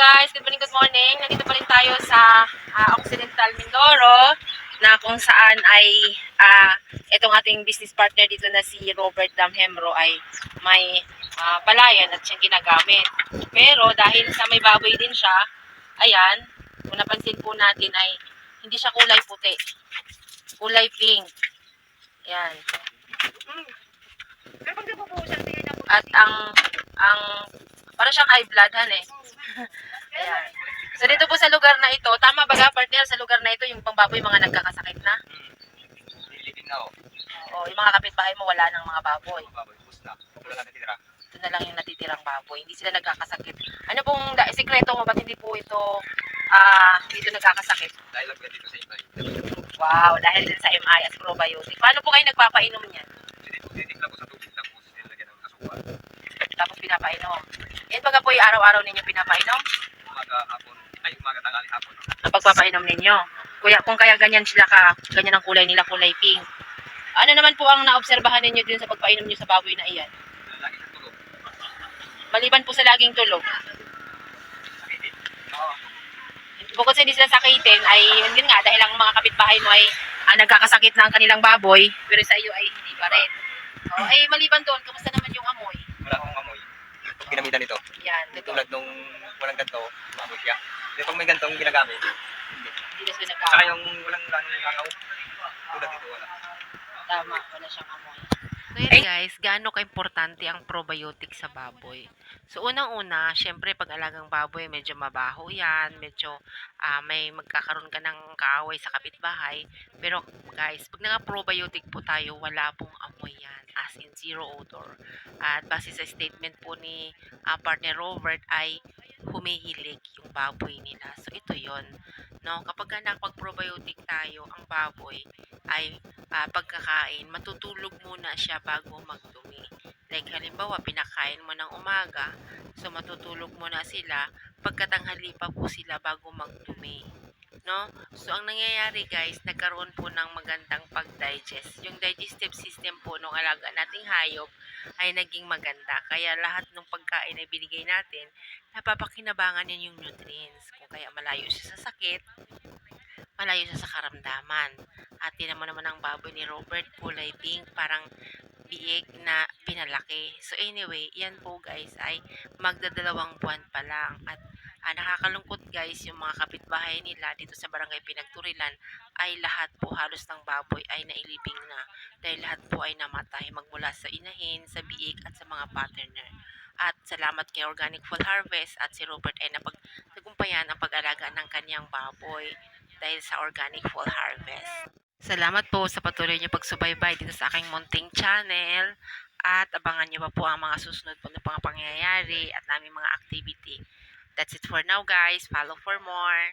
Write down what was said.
guys, good morning, good morning. Nandito pa rin tayo sa Occidental Mindoro na kung saan ay itong ating business partner dito na si Robert Damhemro ay may palayan at siyang ginagamit. Pero dahil sa may baboy din siya, ayan, kung napansin po natin ay hindi siya kulay puti. Kulay pink. Ayan. At ang para siyang high blood eh. Ayan. So dito po sa lugar na ito, tama ba partner, sa lugar na ito yung pangbaboy mga nagkakasakit na? Lilipin na Oo, yung mga kapitbahay mo wala ng mga baboy. Ubus na. Wala na natitira. Ito na lang yung natitirang baboy. Hindi sila nagkakasakit. Ano pong sikreto mo, ba't hindi po ito dito nagkakasakit? Dahil lang dito sa MI. Wow, dahil din sa MI at probiotic. Paano po kayo nagpapainom niyan? Tinitikla ko sa tubig tapos nilagyan ng asukal. Tapos pinapainom. Yan baga po yung araw-araw ninyo pinapainom? Umaga tanghali hapon. Ang pagpapainom ninyo. Kuya, kung kaya ganyan sila ganyan ang kulay nila, kulay pink. Ano naman po ang naobserbahan ninyo din sa pagpainom niyo sa baboy na iyan? Lagi sa tulog. Maliban po sa laging tulog. Sakitin. Oo. Bukod sa hindi sila sakitin, ay yun nga, dahil ang mga kapitbahay mo ay nagkakasakit na ang kanilang baboy, pero sa iyo ay hindi pa rin. Ay maliban doon, kamusta naman yung amoy? Wala akong amoy. Ginamitan ito. Yan, Hindi dito. tulad nung walang ganito, maamoy siya. Itong may gantong ginagamit. Hindi na sila Saka nagkakasakit. yung walang langaw. Tulad dito wala. Tama, wala siyang amoy. So yun guys, gaano ka-importante ang probiotic sa baboy? So unang-una, syempre pag alagang baboy, medyo mabaho yan, medyo may magkakaroon ka ng kaaway sa kapitbahay. Pero guys, pag naka-probiotic po tayo, wala pong amoy yan, as in zero odor. At base sa statement po ni partner Robert ay humihilig yung baboy nila. So ito yon, no? Kapag nakapag-probiotic tayo, ang baboy ay pagkakain, matutulog muna siya bago magdumi. Like halimbawa, pinakain mo ng umaga, so matutulog muna sila, pagkatanghali pa po sila bago magdumi. No? So ang nangyayari guys, nagkaroon po ng magandang pag-digest. Yung digestive system po ng alaga nating hayop ay naging maganda. Kaya lahat ng pagkain na binigay natin, napapakinabangan niya yung nutrients. Kung kaya malayo siya sa sakit, malayo siya sa karamdaman. At tinan mo naman ang baboy ni Robert, kulay pink, parang biig na pinalaki. So anyway, yan po guys ay magdadalawang buwan pa lang. At nakakalungkot guys, yung mga kapitbahay nila dito sa barangay Pinagturilan ay lahat po halos ng baboy ay nailibing na. Dahil lahat po ay namatay magmula sa inahin, sa biig at sa mga patterner. At salamat kay Organic Full Harvest at si Robert ay napagtagumpayan ang pag-alaga ng kanyang baboy dahil sa Organic Full Harvest. Salamat po sa patuloy niyo pagsubaybay dito sa aking munting channel at abangan niyo pa po ang mga susunod po na pangyayari at aming mga activity. That's it for now guys. Follow for more.